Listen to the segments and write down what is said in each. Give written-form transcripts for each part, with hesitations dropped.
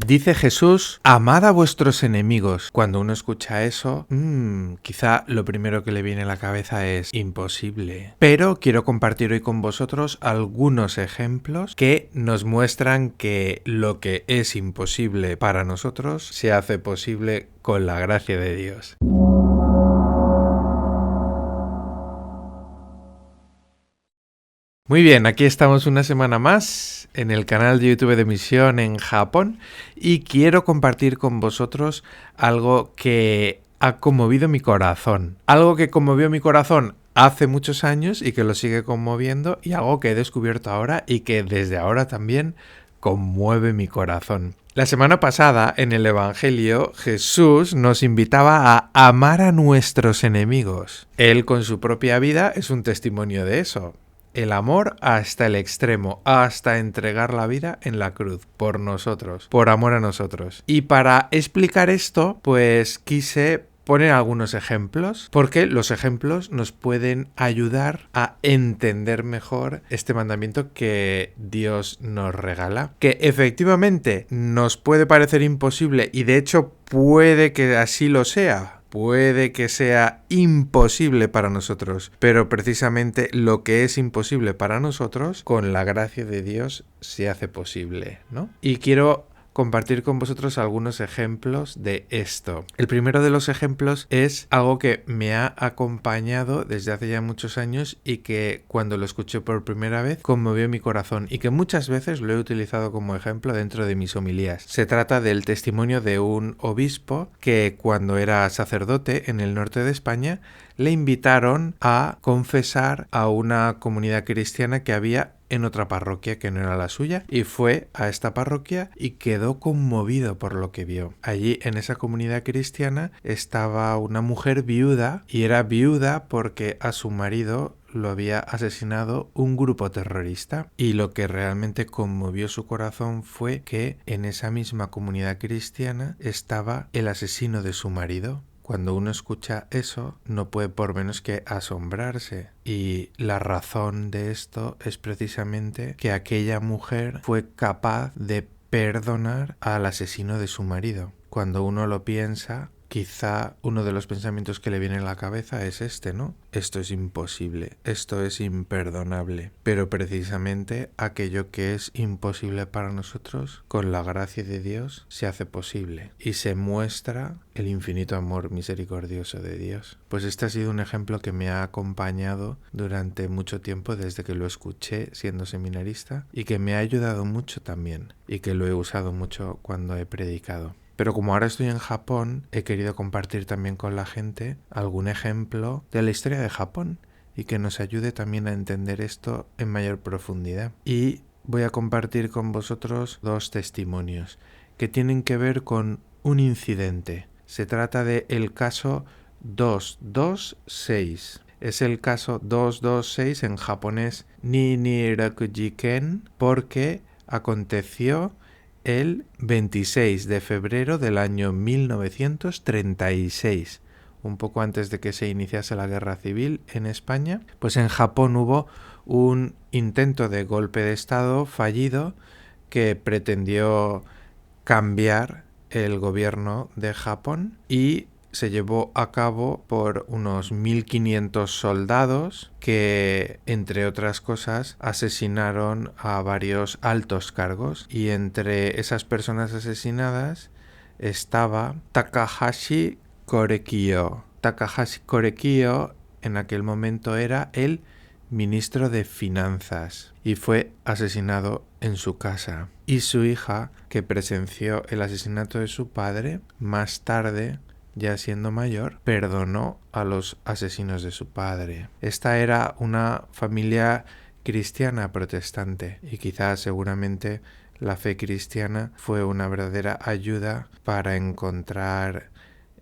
Dice Jesús, amad a vuestros enemigos. Cuando uno escucha eso, quizá lo primero que le viene a la cabeza es imposible. Pero quiero compartir hoy con vosotros algunos ejemplos que nos muestran que lo que es imposible para nosotros se hace posible con la gracia de Dios. Muy bien, aquí estamos una semana más en el canal de YouTube de Misión en Japón y quiero compartir con vosotros algo que ha conmovido mi corazón. Algo que conmovió mi corazón hace muchos años y que lo sigue conmoviendo, y algo que he descubierto ahora y que desde ahora también conmueve mi corazón. La semana pasada en el Evangelio Jesús nos invitaba a amar a nuestros enemigos. Él con su propia vida es un testimonio de eso. El amor hasta el extremo, hasta entregar la vida en la cruz, por nosotros, por amor a nosotros. Y para explicar esto, pues quise poner algunos ejemplos, porque los ejemplos nos pueden ayudar a entender mejor este mandamiento que Dios nos regala, que efectivamente nos puede parecer imposible y de hecho puede que así lo sea. Puede que sea imposible para nosotros, pero precisamente lo que es imposible para nosotros, con la gracia de Dios, se hace posible, ¿no? Y quiero compartir con vosotros algunos ejemplos de esto. El primero de los ejemplos es algo que me ha acompañado desde hace ya muchos años y que cuando lo escuché por primera vez conmovió mi corazón y que muchas veces lo he utilizado como ejemplo dentro de mis homilías. Se trata del testimonio de un obispo que cuando era sacerdote en el norte de España le invitaron a confesar a una comunidad cristiana que había en otra parroquia que no era la suya, y fue a esta parroquia y quedó conmovido por lo que vio. Allí en esa comunidad cristiana estaba una mujer viuda, y era viuda porque a su marido lo había asesinado un grupo terrorista, y lo que realmente conmovió su corazón fue que en esa misma comunidad cristiana estaba el asesino de su marido. Cuando uno escucha eso, no puede por menos que asombrarse. Y la razón de esto es precisamente que aquella mujer fue capaz de perdonar al asesino de su marido. Cuando uno lo piensa, quizá uno de los pensamientos que le viene a la cabeza es este, ¿no? Esto es imposible, esto es imperdonable. Pero precisamente aquello que es imposible para nosotros, con la gracia de Dios, se hace posible y se muestra el infinito amor misericordioso de Dios. Pues este ha sido un ejemplo que me ha acompañado durante mucho tiempo desde que lo escuché siendo seminarista, y que me ha ayudado mucho también, y que lo he usado mucho cuando he predicado. Pero como ahora estoy en Japón, he querido compartir también con la gente algún ejemplo de la historia de Japón y que nos ayude también a entender esto en mayor profundidad. Y voy a compartir con vosotros dos testimonios que tienen que ver con un incidente. Se trata de el caso 226. Es el caso 226 en japonés Ninirakujiken, porque aconteció el 26 de febrero del año 1936, un poco antes de que se iniciase la guerra civil en España. Pues en Japón hubo un intento de golpe de Estado fallido que pretendió cambiar el gobierno de Japón, y se llevó a cabo por unos 1.500 soldados que, entre otras cosas, asesinaron a varios altos cargos, y entre esas personas asesinadas estaba Takahashi Korekiyo. Takahashi Korekiyo en aquel momento era el ministro de Finanzas y fue asesinado en su casa. Y su hija, que presenció el asesinato de su padre, más tarde, ya siendo mayor, perdonó a los asesinos de su padre. Esta era una familia cristiana protestante, y quizás seguramente la fe cristiana fue una verdadera ayuda para encontrar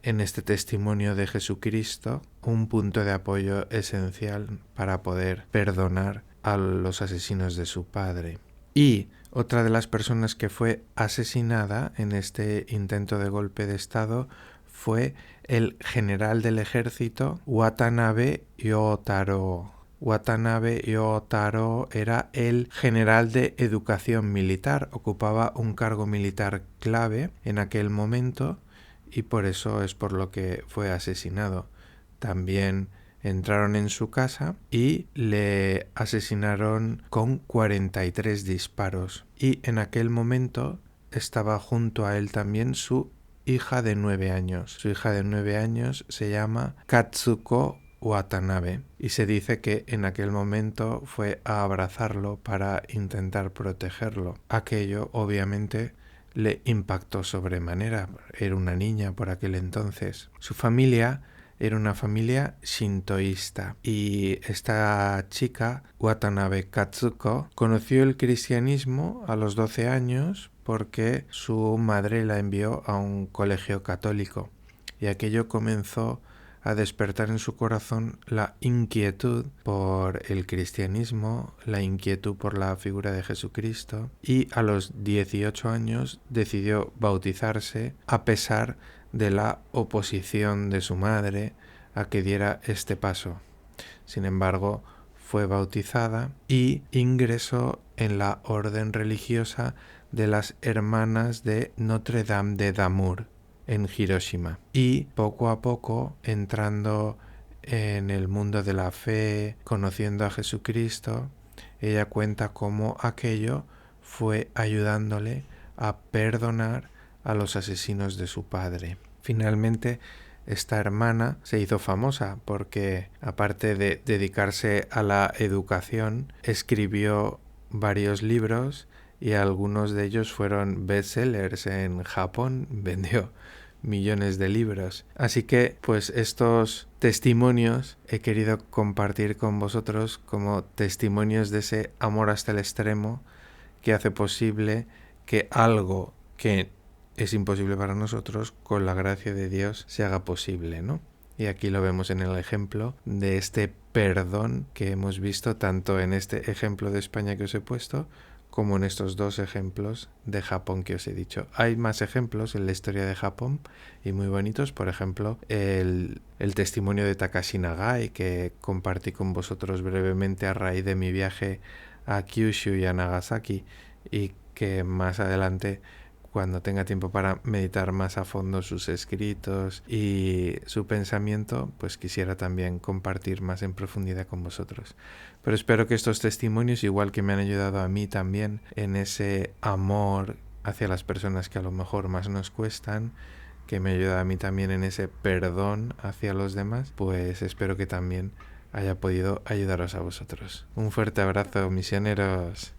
en este testimonio de Jesucristo un punto de apoyo esencial para poder perdonar a los asesinos de su padre. Y otra de las personas que fue asesinada en este intento de golpe de Estado fue el general del ejército Watanabe Yotaro. Watanabe Yotaro era el general de educación militar, ocupaba un cargo militar clave en aquel momento y por eso es por lo que fue asesinado. También entraron en su casa y le asesinaron con 43 disparos. Y en aquel momento estaba junto a él también su hija de 9 años. Su hija de 9 años se llama Katsuko Watanabe y se dice que en aquel momento fue a abrazarlo para intentar protegerlo. Aquello obviamente le impactó sobremanera. Era una niña por aquel entonces. Su familia era una familia shintoísta y esta chica, Watanabe Katsuko, conoció el cristianismo a los 12 años porque su madre la envió a un colegio católico y aquello comenzó a despertar en su corazón la inquietud por el cristianismo, la inquietud por la figura de Jesucristo y a los 18 años decidió bautizarse a pesar de la oposición de su madre a que diera este paso. Sin embargo, fue bautizada y ingresó en la orden religiosa de las Hermanas de Notre Dame de Namur en Hiroshima. Y poco a poco, entrando en el mundo de la fe, conociendo a Jesucristo, ella cuenta cómo aquello fue ayudándole a perdonar a los asesinos de su padre. Finalmente, esta hermana se hizo famosa porque, aparte de dedicarse a la educación, escribió varios libros y algunos de ellos fueron bestsellers en Japón, vendió millones de libros. Así que, pues estos testimonios he querido compartir con vosotros como testimonios de ese amor hasta el extremo que hace posible que algo que es imposible para nosotros, con la gracia de Dios se haga posible, ¿no? Y aquí lo vemos en el ejemplo de este perdón que hemos visto tanto en este ejemplo de España que os he puesto como en estos dos ejemplos de Japón que os he dicho. Hay más ejemplos en la historia de Japón y muy bonitos, por ejemplo, el testimonio de Takashi Nagai que compartí con vosotros brevemente a raíz de mi viaje a Kyushu y a Nagasaki y que más adelante, cuando tenga tiempo para meditar más a fondo sus escritos y su pensamiento, pues quisiera también compartir más en profundidad con vosotros. Pero espero que estos testimonios, igual que me han ayudado a mí también en ese amor hacia las personas que a lo mejor más nos cuestan, que me ayuda a mí también en ese perdón hacia los demás, pues espero que también haya podido ayudaros a vosotros. Un fuerte abrazo, misioneros.